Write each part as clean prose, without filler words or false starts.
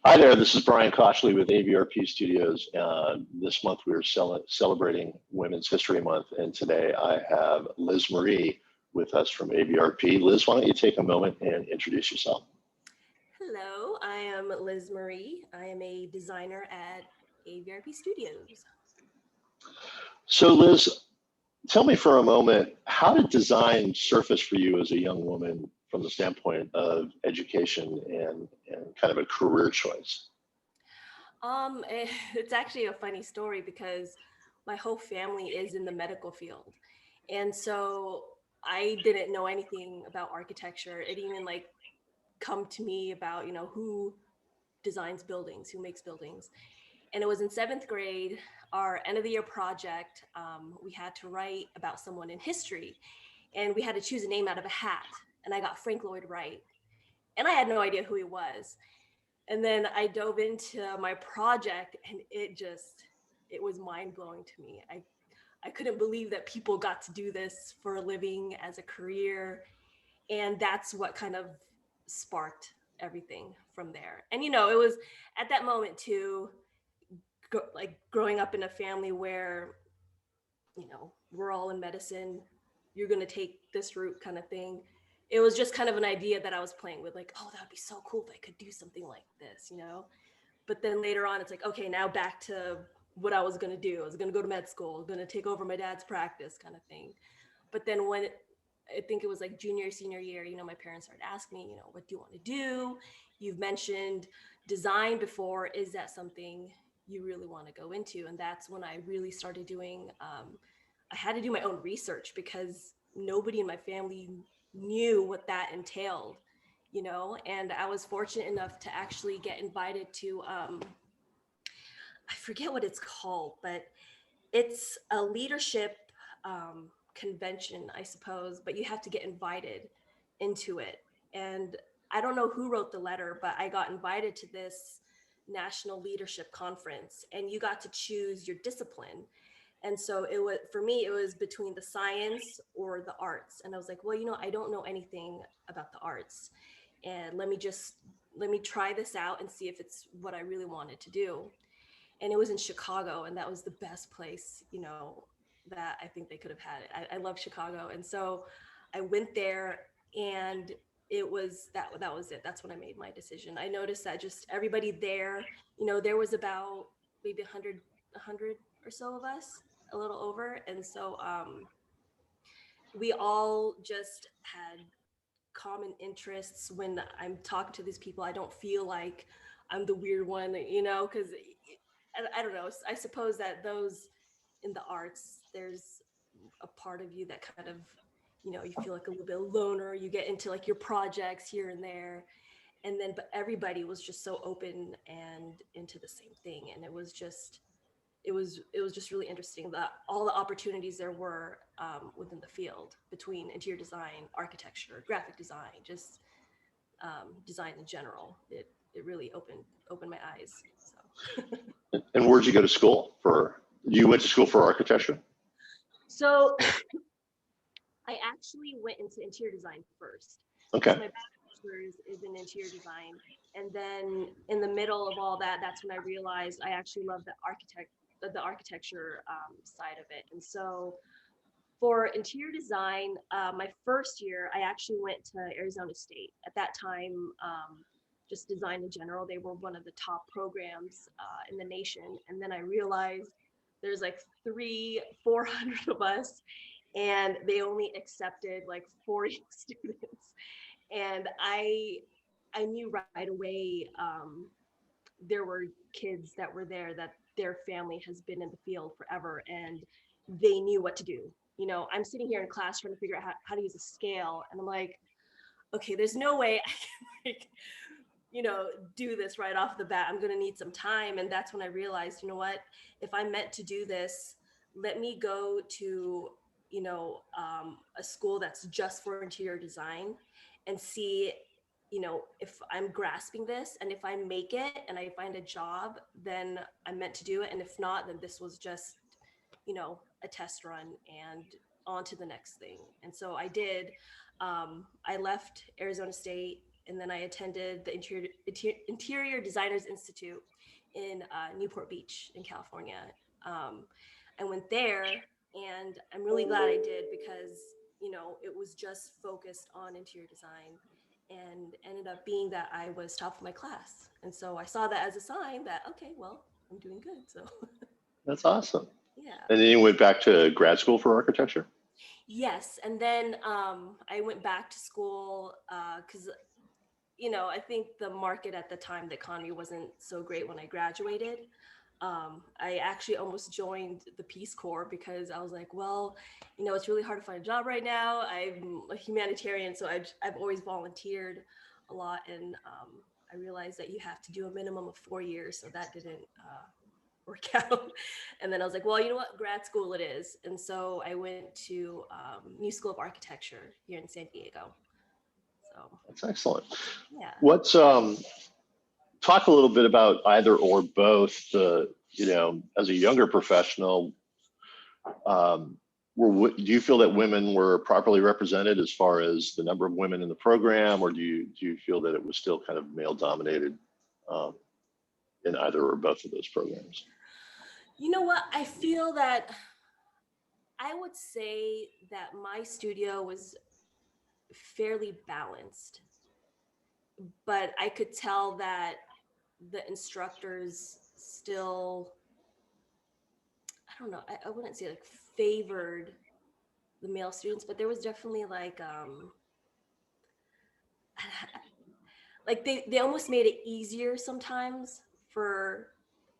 Hi there, this is Brian Koshley with AVRP Studios. This month we are celebrating Women's History Month, and today I have Liz Marie with us from ABRP. Liz, why don't you take a moment and introduce yourself? Hello, I am Liz Marie. I am a designer at AVRP Studios. So Liz, tell me for a moment, how did design surface for you as a young woman from the standpoint of education and kind of a career choice? It's actually a funny story because my whole family is in the medical field. And so I didn't know anything about architecture. It even like come to me about, who designs buildings, who makes buildings. And it was in seventh grade, our end of the year project. We had to write about someone in history, and we had to choose a name out of a hat. And I got Frank Lloyd Wright, and I had no idea who he was. And then I dove into my project, and it was mind blowing to me. I couldn't believe that people got to do this for a living as a career. And that's what kind of sparked everything from there. And, it was at that moment too, like growing up in a family where, we're all in medicine, you're going to take this route kind of thing. It was just kind of an idea that I was playing with, like, oh, that would be so cool if I could do something like this. But then later on, it's like, okay, now back to what I was going to do. I was going to go to med school, I was going to take over my dad's practice kind of thing. But then I think it was like junior, senior year, my parents started asking me, what do you want to do? You've mentioned design before. Is that something you really want to go into? And that's when I really started doing, I had to do my own research because nobody in my family knew what that entailed. And I was fortunate enough to actually get invited to, I forget what it's called, but it's a leadership convention, I suppose, but you have to get invited into it. And I don't know who wrote the letter, but I got invited to this national leadership conference, and you got to choose your discipline. And so it was, for me, it was between the science or the arts. And I was like, well, I don't know anything about the arts. And let me try this out and see if it's what I really wanted to do. And it was in Chicago, and that was the best place, that I think they could have had it. I love Chicago. And so I went there, and it was that was it. That's when I made my decision. I noticed that just everybody there, there was about maybe 100 or so of us, a little over. And so we all just had common interests. When I'm talking to these people, I don't feel like I'm the weird one, because I don't know. I suppose that those in the arts, there's a part of you that kind of, you feel like a little bit loner. You get into like your projects here and there. And then, but everybody was just so open and into the same thing. And it was just really interesting that all the opportunities there were within the field between interior design, architecture, graphic design, just design in general. It really opened my eyes. So And where'd you go to school for? You went to school for architecture? so I actually went into interior design first. So Okay. my bachelor's is in interior design, and then in the middle of all that, that's when I realized I actually love the architecture side of it. And so for interior design, my first year, I actually went to Arizona State. At that time, just design in general, they were one of the top programs in the nation. And then I realized there's like 400 of us, and they only accepted like 40 students. And I knew right away there were kids that were there that their family has been in the field forever, and they knew what to do. I'm sitting here in class trying to figure out how to use a scale, and I'm like, okay, there's no way I can like, do this right off the bat. I'm going to need some time. And that's when I realized, what, if I'm meant to do this, let me go to, a school that's just for interior design and see, if I'm grasping this, and if I make it and I find a job, then I'm meant to do it. And if not, then this was just, a test run and on to the next thing. And so I did. I left Arizona State and then I attended the Interior Designers Institute in Newport Beach in California. I went there, and I'm really glad I did because, it was just focused on interior design, and ended up being that I was top of my class. And so I saw that as a sign that, okay, well, I'm doing good. So That's awesome. yeah. And then you went back to grad school for architecture? Yes. And then I went back to school because, I think the market at the time, the economy wasn't so great when I graduated. I actually almost joined the Peace Corps because I was like, well, it's really hard to find a job right now. I'm a humanitarian, so I've always volunteered a lot. And I realized that you have to do a minimum of 4 years. So that didn't work out. And then I was like, well, you know what? Grad school it is. And so I went to New School of Architecture here in San Diego. So That's excellent. yeah. What's talk a little bit about either or both as a younger professional, do you feel that women were properly represented as far as the number of women in the program, or do you feel that it was still kind of male dominated in either or both of those programs? You know what? I feel that I would say that my studio was fairly balanced, but I could tell that the instructors still, I don't know, I wouldn't say like favored the male students, but there was definitely like like they almost made it easier sometimes for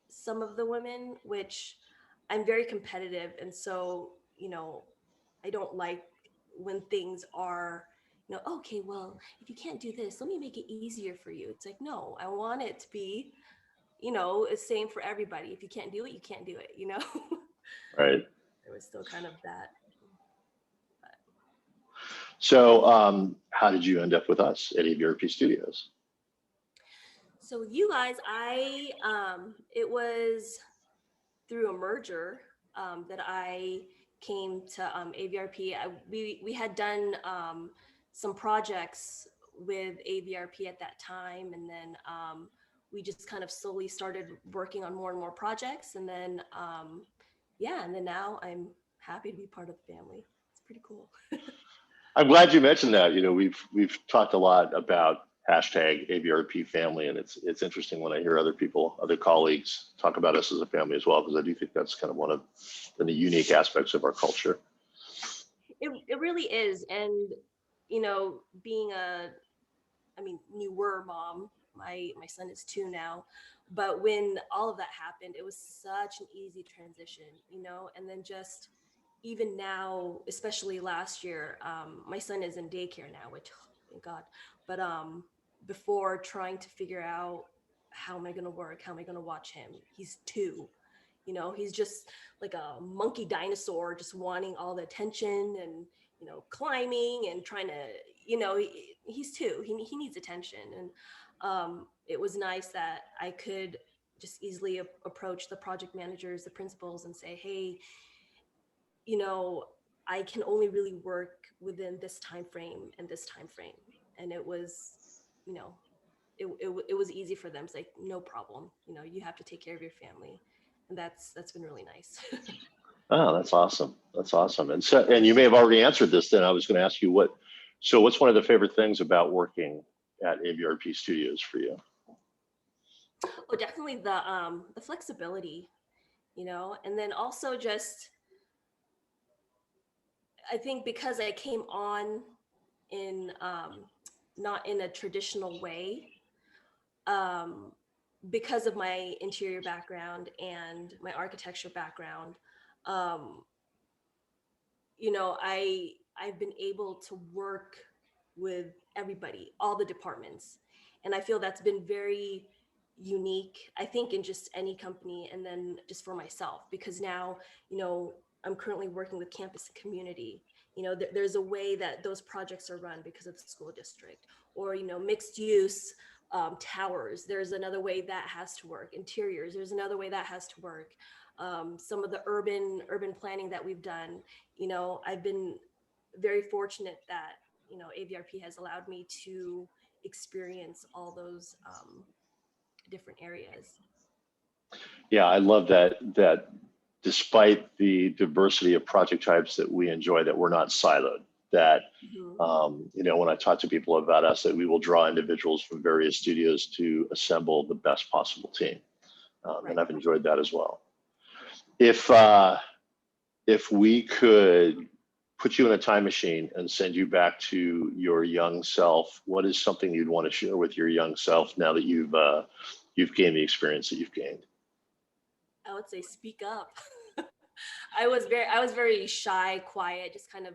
some of the women, which I'm very competitive. And so, I don't like when things are, okay, well, if you can't do this, let me make it easier for you. It's like, no, I want it to be, the same for everybody. If you can't do it, you can't do it, Right. There was still kind of that. But. So how did you end up with us at ABRP Studios? So you guys, it was through a merger that I came to AVRP. We had done some projects with AVRP at that time, and then we just kind of slowly started working on more and more projects, and then and then now I'm happy to be part of the family. It's pretty cool. I'm glad you mentioned that. We've talked a lot about hashtag ABRP family, and it's interesting when I hear other colleagues talk about us as a family as well, because I do think that's kind of one of the unique aspects of our culture. It really is. And being newer mom, my son is 2 now, but when all of that happened, it was such an easy transition, and then just even now, especially last year, my son is in daycare now, which, thank God. But before, trying to figure out how am I going to work, how am I going to watch him? He's 2, he's just like a monkey dinosaur, just wanting all the attention and, climbing and trying to, he's 2, he needs attention. And it was nice that I could just easily approach the project managers, the principals, and say, hey, I can only really work within this time frame and this time frame. And it was, it was easy for them. It's like, no problem. You have to take care of your family. And that's been really nice. Oh, that's awesome. That's awesome. And you may have already answered this then. I was going to ask you what's one of the favorite things about working at AVRP Studios for you? Oh, definitely the flexibility, and then also just, I think because I came on in not in a traditional way, because of my interior background and my architecture background, I've been able to work with everybody, all the departments, and I feel that's been very unique, I think, in just any company, and then just for myself, because now, I'm currently working with campus and community. There's a way that those projects are run because of the school district, or, mixed use towers. There's another way that has to work. Interiors, there's another way that has to work. Some of the urban planning that we've done, I've been very fortunate that, AVRP has allowed me to, experience all those different areas. Yeah, I love that despite the diversity of project types that we enjoy, that we're not siloed. That you know, when I talk to people about us, that we will draw individuals from various studios to assemble the best possible team, and I've enjoyed that as well. If we could put you in a time machine and send you back to your young self, what is something you'd want to share with your young self now that you've gained the experience that you've gained? I would say speak up. I was very shy, quiet, just kind of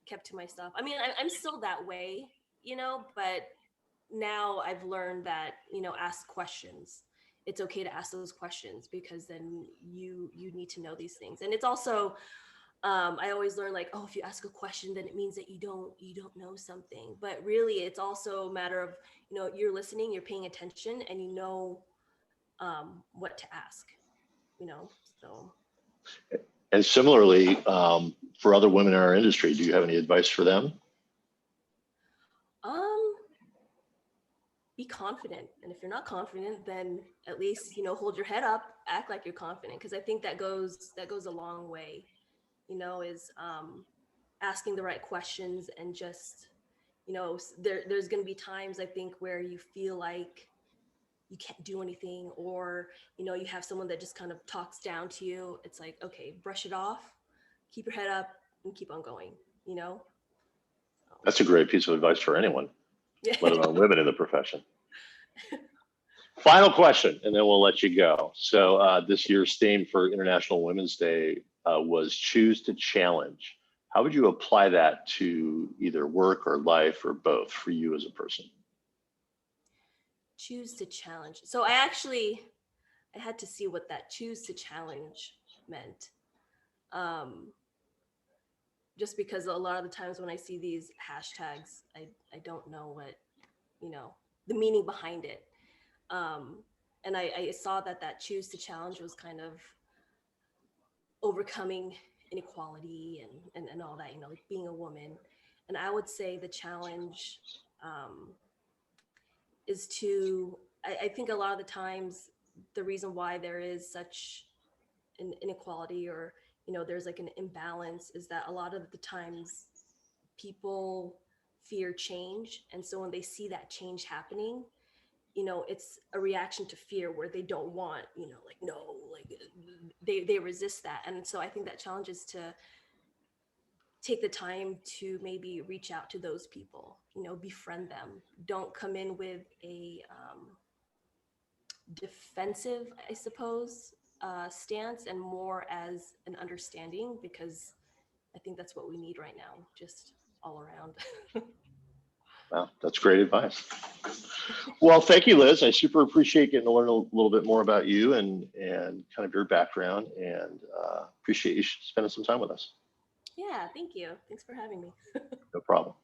kept to myself. I mean, I'm still that way, you know, but now I've learned that, you know, ask questions. It's okay to ask those questions because then you need to know these things. And it's also I always learn like, oh, if you ask a question, then it means that you don't know something. But really, it's also a matter of, you know, you're listening, you're paying attention, and you know what to ask. You know, so. And similarly, for other women in our industry, do you have any advice for them? Be confident, and if you're not confident, then at least, you know, hold your head up, act like you're confident, because I think that goes a long way. You know, is asking the right questions and just, you know, there's going to be times I think where you feel like you can't do anything, or, you know, you have someone that just kind of talks down to you. It's like, okay, brush it off, keep your head up, and keep on going, you know? So. That's a great piece of advice for anyone, let alone women in the profession. Final question, and then we'll let you go. So this year's theme for International Women's Day was choose to challenge. How would you apply that to either work or life or both for you as a person? Choose to challenge. So I had to see what that choose to challenge meant. Just because a lot of the times when I see these hashtags, I don't know what, you know, the meaning behind it. And I saw that choose to challenge was kind of overcoming inequality and all that, you know, like being a woman. And I would say the challenge is to, I think a lot of the times the reason why there is such an inequality, or, you know, there's like an imbalance, is that a lot of the times people fear change. And so when they see that change happening, you know, it's a reaction to fear where they don't want, you know, like, no, like they resist that. And so I think that challenge is to take the time to maybe reach out to those people, you know, befriend them. Don't come in with a defensive, I suppose, stance, and more as an understanding, because I think that's what we need right now, just all around. Wow, that's great advice. Well, thank you, Liz. I super appreciate getting to learn a little bit more about you and kind of your background, and appreciate you spending some time with us. Yeah, thank you. Thanks for having me. No problem.